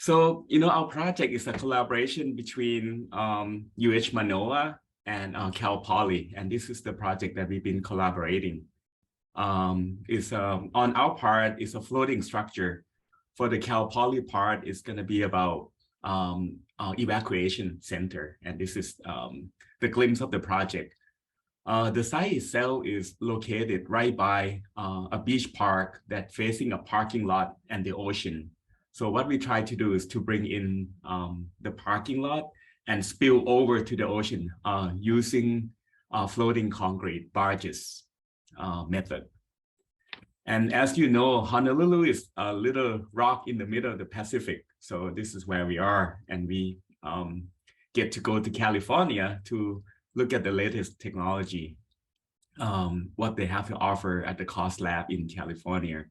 So, our project is a collaboration between UH Manoa and Cal Poly, and this is the project that we've been collaborating. On our part, it's a floating structure. For the Cal Poly part, it's going to be about evacuation center, and this is the glimpse of the project. The site itself is located right by a beach park that facing a parking lot and the ocean. So what we try to do is to bring in the parking lot and spill over to the ocean using floating concrete barges method. And as you know, Honolulu is a little rock in the middle of the Pacific. So this is where we are. And we get to go to California to look at the latest technology, what they have to offer at the COST lab in California.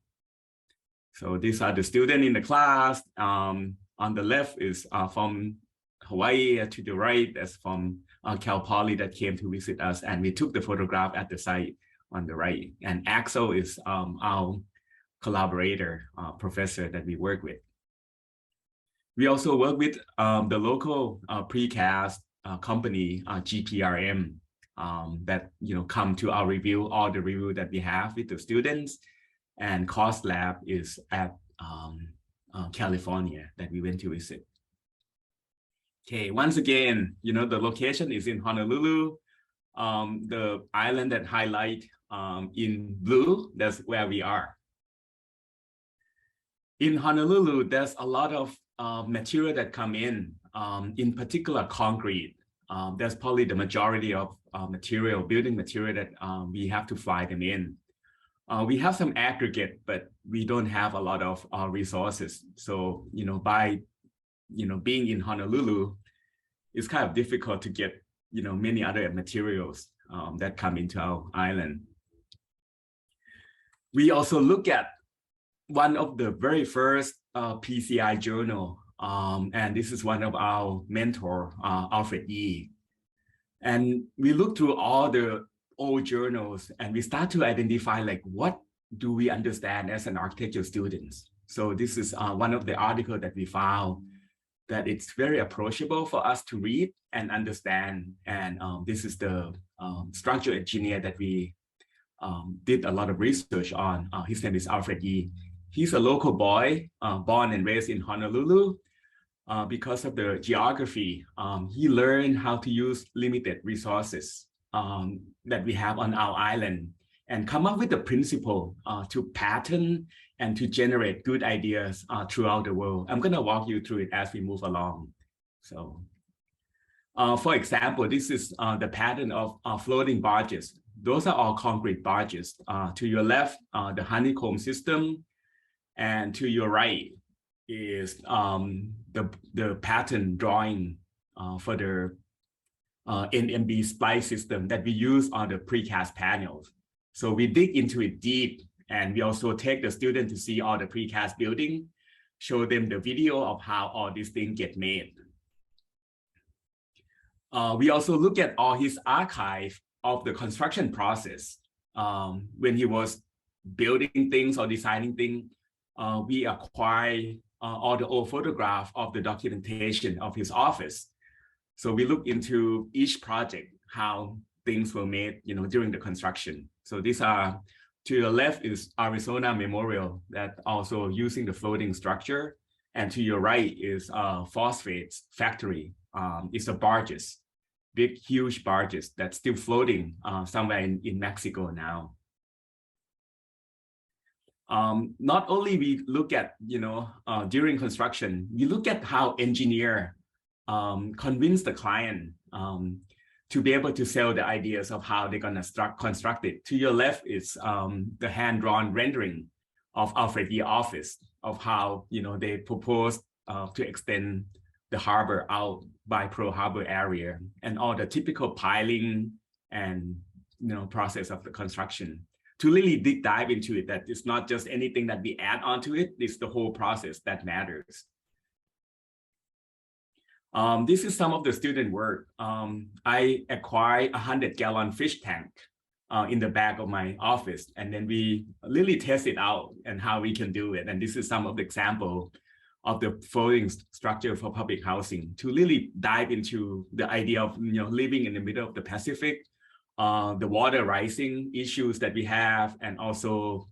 So these are the students in the class. On the left is from Hawaii, to the right is from Cal Poly that came to visit us, and we took the photograph at the site on the right. And Axel is our collaborator, professor that we work with. We also work with the local precast company, GPRM, that come to our review, all the review that we have with the students. And COST lab is at California that we went to visit. Okay, once again, the location is in Honolulu. The island that highlight in blue, that's where we are. In Honolulu, there's a lot of material that come in particular concrete. That's probably the majority of building material that we have to fly them in. We have some aggregate, but we don't have a lot of resources. So, by, being in Honolulu, it's kind of difficult to get, many other materials that come into our island. We also look at one of the very first PCI journal, and this is one of our mentor, Alfred Yee. And we look through all the old journals and we start to identify like, what do we understand as an architecture students? So this is one of the articles that we found that it's very approachable for us to read and understand. And this is the structural engineer that we did a lot of research on. His name is Alfred Yee. He's a local boy, born and raised in Honolulu. Because of the geography, he learned how to use limited resources that we have on our island and come up with the principle to pattern and to generate good ideas throughout the world. I'm going to walk you through it as we move along. So, for example, this is the pattern of floating barges. Those are all concrete barges. To your left, the honeycomb system, and to your right is the pattern drawing for the NMB splice system that we use on the precast panels. So we dig into it deep, and we also take the student to see all the precast building, show them the video of how all these things get made. We also look at all his archive of the construction process. When he was building things or designing things, we acquire all the old photograph of the documentation of his office. So we look into each project, how things were made, during the construction. So these are, to your left is Arizona Memorial that also using the floating structure. And to your right is phosphates factory. It's the barges, big, huge barges that's still floating somewhere in Mexico now. Not only we look at, during construction, we look at how engineer convince the client to be able to sell the ideas of how they're going to construct it. To your left is the hand-drawn rendering of Alfred Yee office, of how, they propose to extend the harbor out by Pearl Harbor area, and all the typical piling and, process of the construction. To really dive into it, that it's not just anything that we add onto it, it's the whole process that matters. This is some of the student work. I acquired 100-gallon fish tank in the back of my office, and then we really test it out and how we can do it. And this is some of the example of the floating structure for public housing to really dive into the idea of living in the middle of the Pacific, the water rising issues that we have, and also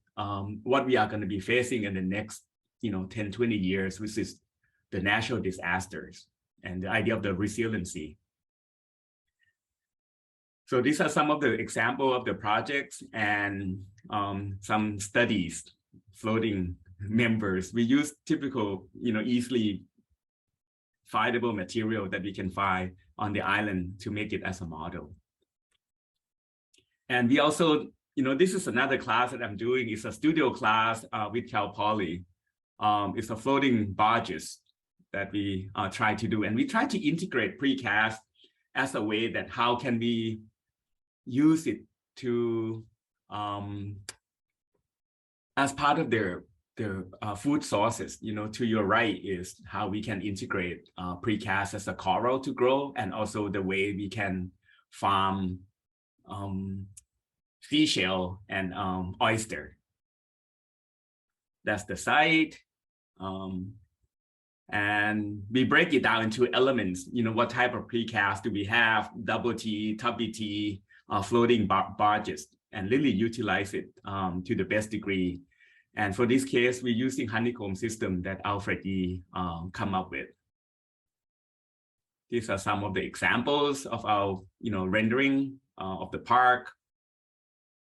what we are going to be facing in the next 10, 20 years, which is the natural disasters and the idea of the resiliency. So these are some of the examples of the projects and some studies, floating members. We use typical, easily findable material that we can find on the island to make it as a model. And we also, this is another class that I'm doing. It's a studio class with Cal Poly. It's a floating barges that we try to do. And we try to integrate precast as a way that how can we use it to, as part of their food sources. To your right is how we can integrate precast as a coral to grow, and also the way we can farm seashell and oyster. That's the site. And we break it down into elements. What type of precast do we have? Double T, tubby T, floating barges, and really utilize it to the best degree. And for this case, we're using honeycomb system that Alfred Yee come up with. These are some of the examples of our rendering of the park.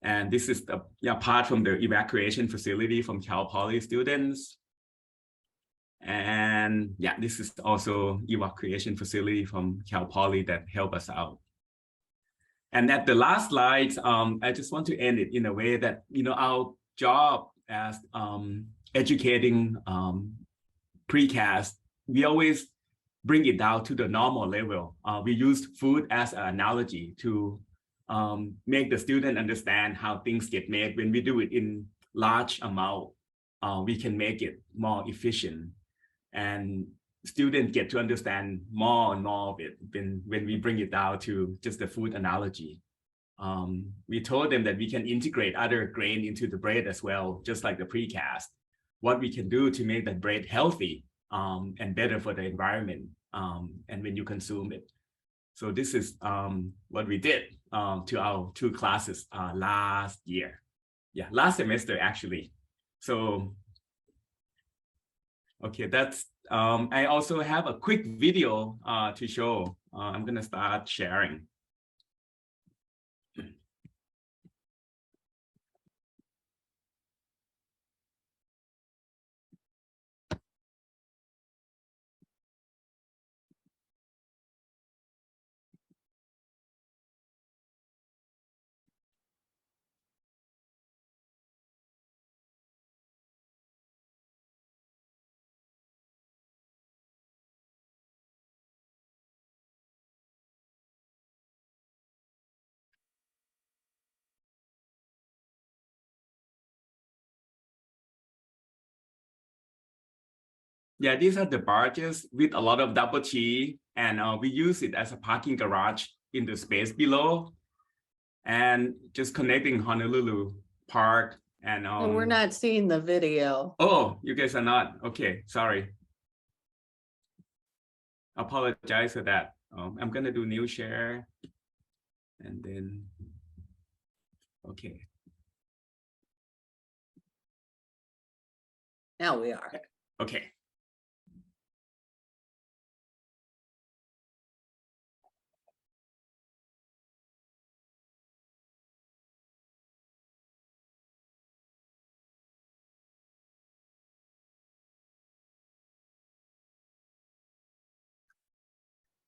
And this is the part from the evacuation facility from Cal Poly students. And yeah, this is also evacuation facility from Cal Poly that help us out. And at the last slide, I just want to end it in a way that, our job as educating precast, we always bring it down to the normal level. We use food as an analogy to make the student understand how things get made. When we do it in large amount, we can make it more efficient. And students get to understand more and more of it when we bring it down to just the food analogy. We told them that we can integrate other grain into the bread as well, just like the precast. What we can do to make that bread healthy and better for the environment and when you consume it. So this is what we did to our 2 classes last year. Yeah, last semester actually. So, okay, that's, I also have a quick video to show. I'm gonna start sharing. Yeah, these are the barges with a lot of double T, and we use it as a parking garage in the space below, and just connecting Honolulu Park. And well, we're not seeing the video. Oh, you guys are not. Okay, sorry. Apologize for that. I'm gonna do new share, and then okay. Now we are. Okay.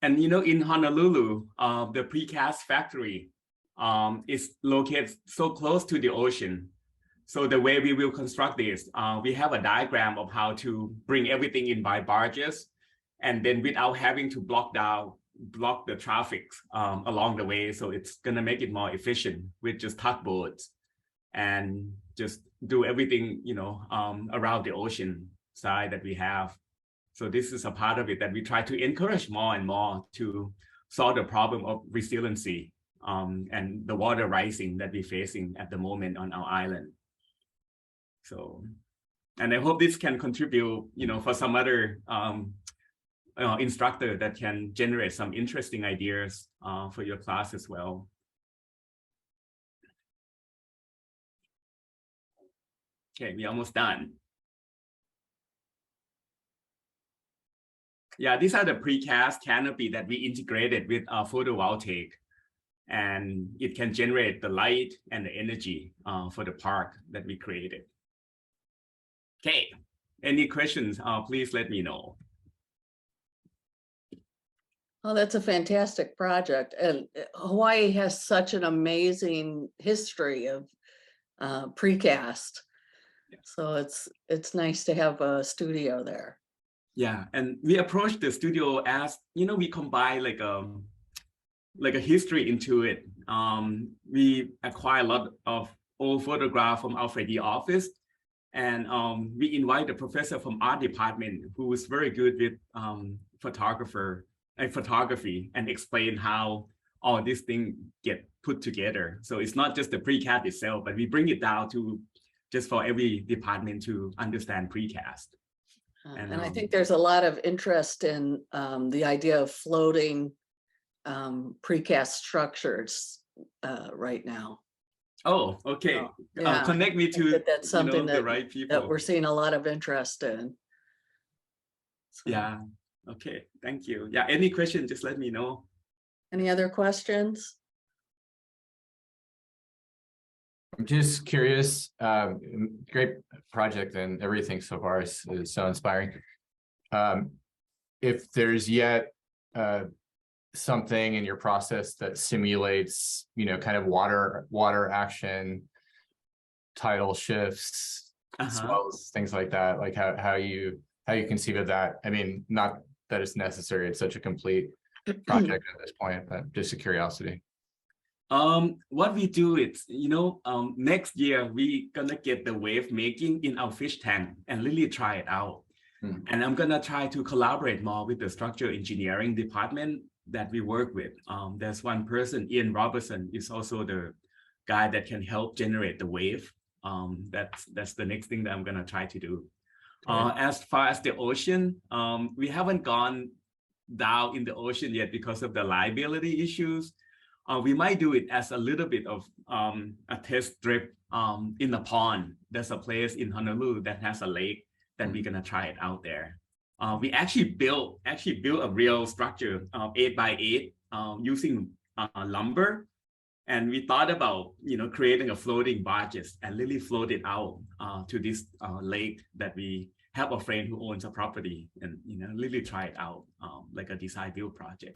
And in Honolulu, the precast factory is located so close to the ocean. So the way we will construct this, we have a diagram of how to bring everything in by barges, and then without having to block the traffic along the way. So it's gonna make it more efficient with just tugboats and just do everything, around the ocean side that we have. So this is a part of it that we try to encourage more and more to solve the problem of resiliency and the water rising that we're facing at the moment on our island. So And I hope this can contribute, for some other instructor that can generate some interesting ideas for your class as well. Okay, we're almost done. Yeah, these are the precast canopy that we integrated with photovoltaic, and it can generate the light and the energy for the park that we created. Okay, any questions? Please let me know. Oh, that's a fantastic project. And Hawaii has such an amazing history of precast. Yeah. So it's nice to have a studio there. Yeah, and we approached the studio as, we combine like a history into it. We acquire a lot of old photographs from Alfred E. office, and we invite the professor from art department who was very good with photography and explain how all these things get put together. So it's not just the precast itself, but we bring it down to just for every department to understand precast. And I think there's a lot of interest in the idea of floating precast structures right now. Oh, okay. So, yeah, connect me to that's something the right people that we're seeing a lot of interest in. So, yeah. Okay. Thank you. Yeah. Any question? Just let me know. any other questions? I'm just curious, great project and everything so far is so inspiring. If there's yet something in your process that simulates, kind of water action, tidal shifts, swells, things like that, like how you conceive of that. I mean, not that it's necessary, it's such a complete project at this point, but just a curiosity. What we do is, next year we gonna get the wave making in our fish tank and really try it out. And I'm gonna try to collaborate more with the structural engineering department that we work with. There's one person, Ian Robertson, is also the guy that can help generate the wave. That's the next thing that I'm gonna try to do. As far as the ocean, we haven't gone down in the ocean yet because of the liability issues. We might do it as a little bit of a test strip in the pond. There's a place in Honolulu that has a lake that we're gonna try it out there. We actually built a real structure 8x8 using lumber, and we thought about creating a floating barges and really float it out to this lake that we have a friend who owns a property, and really try it out like a design build project.